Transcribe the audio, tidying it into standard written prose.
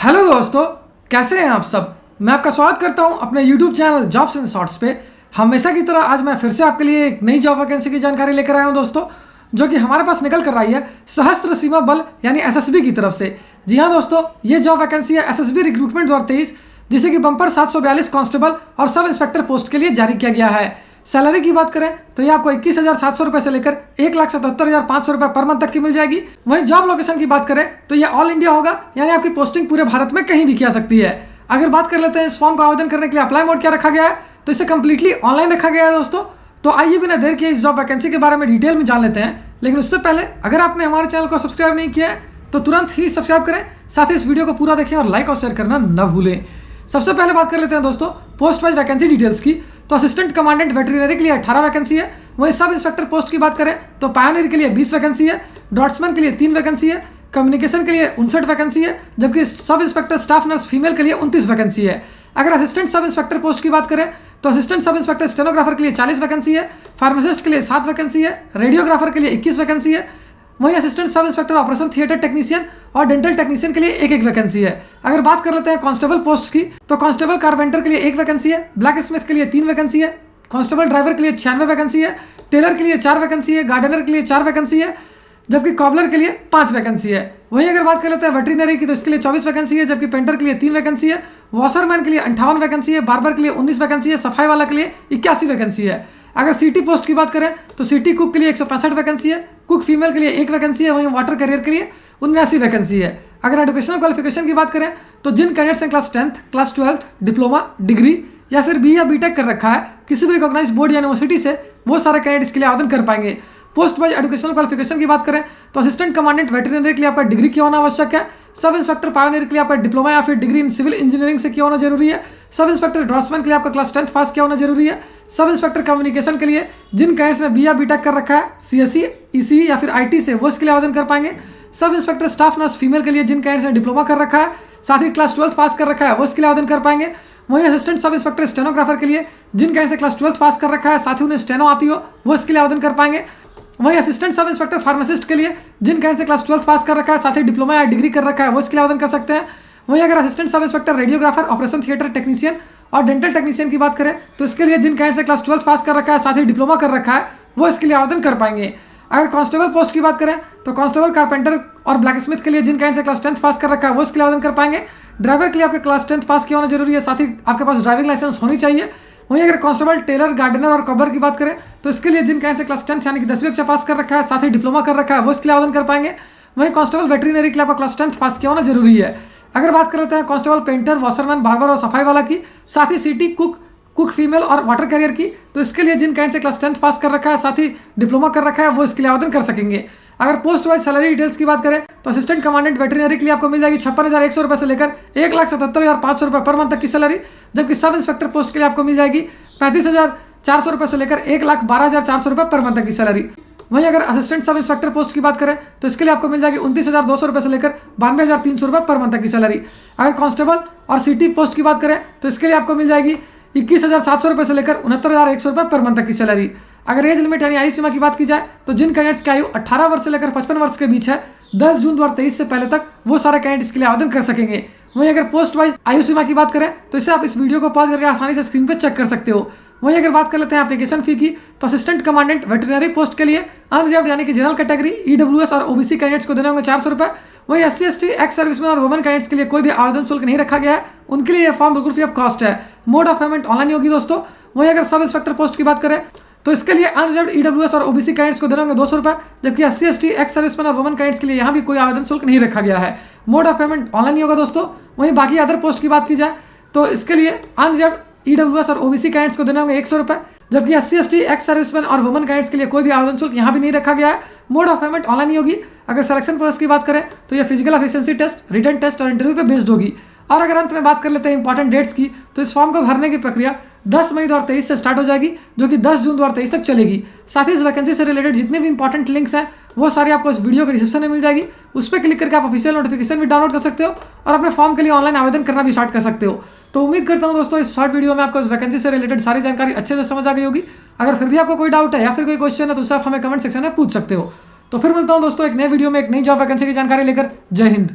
Hello दोस्तों, कैसे हैं आप सब। मैं आपका स्वागत करता हूं अपने YouTube channel jobs and shorts पे। हमेशा की तरह आज मैं फिर से आपके लिए एक नई जॉब वैकेंसी की जानकारी लेकर आया हूं दोस्तों, जो कि हमारे पास निकल कर आई है सशस्त्र सीमा बल यानी एसएसबी की तरफ से। जी हाँ दोस्तों, ये जॉब वैकेंसी है एसएसबी रिक्रूटमेंट 2023, जिसे कि बम्पर 742 कांस्टेबल और सब इंस्पेक्टर पोस्ट के लिए जारी किया गया है। सैलरी की बात करें तो ये आपको 21,700 रुपए से लेकर 1,77,500 रुपए पर मंथ तक की मिल जाएगी। वहीं जॉब लोकेशन की बात करें तो ये ऑल इंडिया होगा, यानी आपकी पोस्टिंग पूरे भारत में कहीं भी की जा सकती है। अगर बात कर लेते हैं इस फॉर्म को आवेदन करने के लिए अप्लाई मोड क्या रखा गया है, तो इसे कंप्लीटली ऑनलाइन रखा गया है दोस्तों। तो आइए बिना देर किए इस जॉब वैकेंसी के बारे में डिटेल में जान लेते हैं। लेकिन उससे पहले अगर आपने हमारे चैनल को सब्सक्राइब नहीं किया है तो तुरंत ही सब्सक्राइब करें, साथ ही इस वीडियो को पूरा देखें और लाइक और शेयर करना न भूलें। सबसे पहले बात कर लेते हैं दोस्तों पोस्ट वाइज वैकेंसी डिटेल्स की। तो असिस्टेंट कमांडेंट वेटरिनरी के लिए 18 वैकेंसी है। वहीं सब इंस्पेक्टर पोस्ट की बात करें तो पायनियर के लिए 20 वैकेंसी है, ड्रॉट्समैन के लिए 3 वैकेंसी है, कम्युनिकेशन के लिए 59 वैकेंसी है, जबकि sub inspector staff nurse female के लिए 29 वैकेंसी है। अगर असिस्टेंट सब इंस्पेक्टर पोस्ट की बात करें तो असिस्टेंट सब इंस्पेक्टर स्टेनोग्राफर के लिए 40 वैकेंसी है, फार्मासिस्ट के लिए 7 वैकेंसी है, रेडियोग्राफर के लिए 21 वैकेंसी है। वहीं assistant sub inspector operation theatre technician और डेंटल टेक्नीशियन के लिए एक वैकेंसी है। अगर बात कर लेते हैं कांस्टेबल पोस्ट की तो कांस्टेबल कारपेंटर के लिए 1 वैकेंसी है, ब्लैक स्मिथ के लिए 3 वैकेंसी है, कांस्टेबल ड्राइवर के लिए 96 वैकेंसी है, टेलर के लिए 4 वैकेंसी है, गार्डनर के लिए 4 वैकेंसी है, जबकि कॉबलर के लिए 5 वैकेंसी है। वहीं अगर बात कर लेते हैं वेटरिनरी की तो इसके लिए 24 वैकेंसी है, जबकि पेंटर के लिए 3 वैकेंसी है, वॉशरमैन के लिए 58 वैकेंसी है, बार्बर के लिए 19 वैकेंसी है, सफाई वाला के लिए 81 वैकेंसी है। अगर सिटी पोस्ट की बात करें तो सिटी कुक के लिए 165 वैकेंसी है, कुक फीमेल के लिए 1 वैकेंसी है, वहीं वाटर कैरियर के लिए 79 वैकेंसी है। अगर एजुकेशनल क्वालिफिकेशन की बात करें तो जिन कैंडिडेट्स ने class 10th, class 12th, diploma, degree या फिर बी या बीटेक कर रखा है किसी भी रिकॉग्नाइज बोर्ड या यूनिवर्सिटी से, वो सारे कैंडिडेट इसके लिए आवेदन कर पाएंगे। पोस्ट वाइज एजुकेशनल क्वालिफिकेशन की बात करें तो असिस्टेंट कमांडेंट वेटरिनरी के लिए आपका डिग्री किया होना आवश्यक है, सब इंस्पेक्टर पायनियर के लिए आपका डिप्लोमा या फिर डिग्री इन सिविल इंजीनियरिंग से किया होना जरूरी है, सब इंस्पेक्टर ड्रॉट्समैन के लिए आपका क्लास 10th पास किया होना जरूरी है, सब इंस्पेक्टर कम्युनिकेशन के लिए जिन कैंडिडेट्स ने बी या बीटेक कर रखा है सीएससी, ईसीई या फिर आईटी से, वो इसके लिए आवेदन कर पाएंगे। Sub inspector staff nurse female के लिए जिन कैंडिडेट्स ने डिप्लोमा कर रखा है, साथ ही क्लास 12th पास कर रखा है, वो इसके लिए आवेदन कर पाएंगे। वहीं असिस्टेंट सब इंस्पेक्टर स्टेनोग्राफर के लिए जिन कैंडिडेट्स ने क्लास 12th पास कर रखा है, साथ ही उन्हें स्टेनो आती हो, वो इसके लिए आवेदन कर पाएंगे। वहीं असिस्टेंट सब इंस्पेक्टर फार्मासिस्ट के लिए जिन कैंडिडेट से क्लास 12th पास कर रखा है, साथ ही डिप्लोमा या डिग्री कर रखा है, वो इसके लिए आवेदन कर सकते हैं। वहीं अगर assistant sub inspector radiographer, operation theatre technician और डेंटल टेक्नीशियन की बात करें तो इसके लिए जिन कैंडिडेट से क्लास 12th पास कर रखा है, साथ ही डिप्लोमा कर रखा है, वो इसके लिए आवेदन कर पाएंगे। अगर कांस्टेबल पोस्ट की बात करें तो कांस्टेबल कारपेंटर और ब्लैक स्मिथ के लिए जिन कैंडिडेट से क्लास 10th पास कर रखा है, वो इसके लिए आवेदन कर पाएंगे। ड्राइवर के लिए आपके क्लास 10th पास किया होना जरूरी है, साथ ही आपके पास ड्राइविंग लाइसेंस होनी चाहिए। वहीं अगर कांस्टेबल, टेलर, गार्डनर और कॉबलर की बात करें तो इसके लिए जिन कैंडिडेट से क्लास 10th यानी कि 10वीं कक्षा पास कर रखा है, साथ ही डिप्लोमा कर रखा है, वो इसके लिए आवेदन कर पाएंगे। वहीं कांस्टेबल वेटरिनरी के लिए आपका क्लास 10th पास किया होना जरूरी है। अगर बात कर लेते हैं कांस्टेबल पेंटर, वॉशरमैन, बार्बर और सफाई वाला की, साथ ही सिटी कुक, कुक फीमेल और वाटर कैरियर की, तो इसके लिए जिन कैंडिडेट से क्लास 10th पास कर रखा है, साथ ही डिप्लोमा कर रखा है, वो इसके लिए आवेदन कर सकेंगे। अगर पोस्ट वाइज सैलरी डिटेल्स की बात करें तो असिस्टेंट कमांडेंट वेटरिनरी के लिए आपको मिल जाएगी 56,100 रुपए से लेकर 1,77,500 रुपए पर मंथ तक की सैलरी, जबकि सब इंस्पेक्टर पोस्ट के लिए आपको मिल जाएगी 35,400 रुपए से लेकर 1,12,400 रुपए पर मंथ तक की सैलरी। वहीं अगर असिस्टेंट सब इंस्पेक्टर पोस्ट की बात करें तो इसके लिए आपको मिल जाएगी 29,200 रुपए से लेकर 92,300 रुपए पर मंथ तक की सैलरी। अगर कांस्टेबल और सिटी पोस्ट की बात करें तो इसके लिए आपको मिल जाएगी 21,700 रुपए से लेकर 69,100 रुपए पर मंथ तक की सैलरी। अगर एज लिमिट यानी आयु सीमा की बात की जाए तो जिन कैंडिडेट्स की आयु 18 वर्ष से लेकर 55 वर्ष के बीच है, 10 जून 2023 से पहले तक, वो सारे कैंडिडेट इसके लिए आवेदन कर सकेंगे। वहीं अगर पोस्ट वाइज आयु सीमा की बात करें तो इसे आप इस वीडियो को पॉज करके आसानी से स्क्रीन पर चेक कर सकते हो। वहीं अगर बात कर लेते हैं एप्लीकेशन फी की तो असिस्टेंट कमांडेंट वेटरिनरी पोस्ट के लिए अनरिजर्व्ड यानी कि जनरल कैटेगरी, ईडब्ल्यूएस और ओबीसी कैंडिडेट्स को देने होंगे 400 रुपए। वहीं एससी, एसटी, एक्स सर्विसमैन और वुमेन कैंडिडेट्स के लिए कोई भी आवेदन शुल्क नहीं रखा गया है, उनके लिए यह फॉर्म बिल्कुल फ्री ऑफ कॉस्ट है। मोड ऑफ पेमेंट ऑनलाइन होगी दोस्तों। वहीं अगर सब इंस्पेक्टर पोस्ट की बात करें तो इसके लिए अनरिजर्व्ड ईडब्ल्यूएस और ओबीसी कैंडिडेट्स को देने होंगे 200 रुपए, जबकि एससी, एसटी, एक्स सर्विसमैन और वुमेन कैंडिडेट्स के लिए यहाँ भी कोई आवेदन शुल्क नहीं रखा गया है। मोड ऑफ पेमेंट ऑनलाइन ही होगा दोस्तों। वहीं बाकी अदर पोस्ट की बात की जाए तो इसके लिए अनरिजर्व्ड ईडब्ल्यूएस और ओबीसी कैंडिडेट्स को देने होंगे 100 रुपए, जबकि एससी, एसटी, एक्स सर्विसमैन और वुमेन कैंडिडेट्स के लिए कोई भी आवेदन शुल्क यहाँ भी नहीं रखा गया है। मोड ऑफ पेमेंट ऑनलाइन ही होगी। अगर सिलेक्शन प्रोसेस की बात करें तो ये physical efficiency test, written test और इंटरव्यू पे बेस्ड होगी। और अगर अंत में बात कर लेते हैं इंपॉर्टेंट डेट्स की तो इस फॉर्म को भरने की प्रक्रिया 10 मई 2023 से स्टार्ट हो जाएगी, जो कि 10 जून 2023 तक चलेगी। साथ ही इस वैकेंसी से रिलेटेड जितने भी इंपॉर्टेंट लिंक्स हैं वो सारी आपको इस वीडियो के डिस्क्रिप्शन में मिल जाएगी। उस पर क्लिक करके आप ऑफिशियल नोटिफिकेशन भी डाउनलोड कर सकते हो और अपने फॉर्म के लिए ऑनलाइन आवेदन करना भी स्टार्ट कर सकते हो। तो उम्मीद करता हूं दोस्तों इस शॉर्ट वीडियो में आपको इस वैकेंसी से रिलेटेड सारी जानकारी अच्छे से समझ आ गई होगी। अगर फिर भी आपको कोई डाउट है या फिर कोई क्वेश्चन है तो उसे आप हमें कमेंट सेक्शन में पूछ सकते हो। तो फिर मिलता हूं दोस्तों एक नए वीडियो में एक नई जॉब वैकेंसी की जानकारी लेकर। जय हिंद।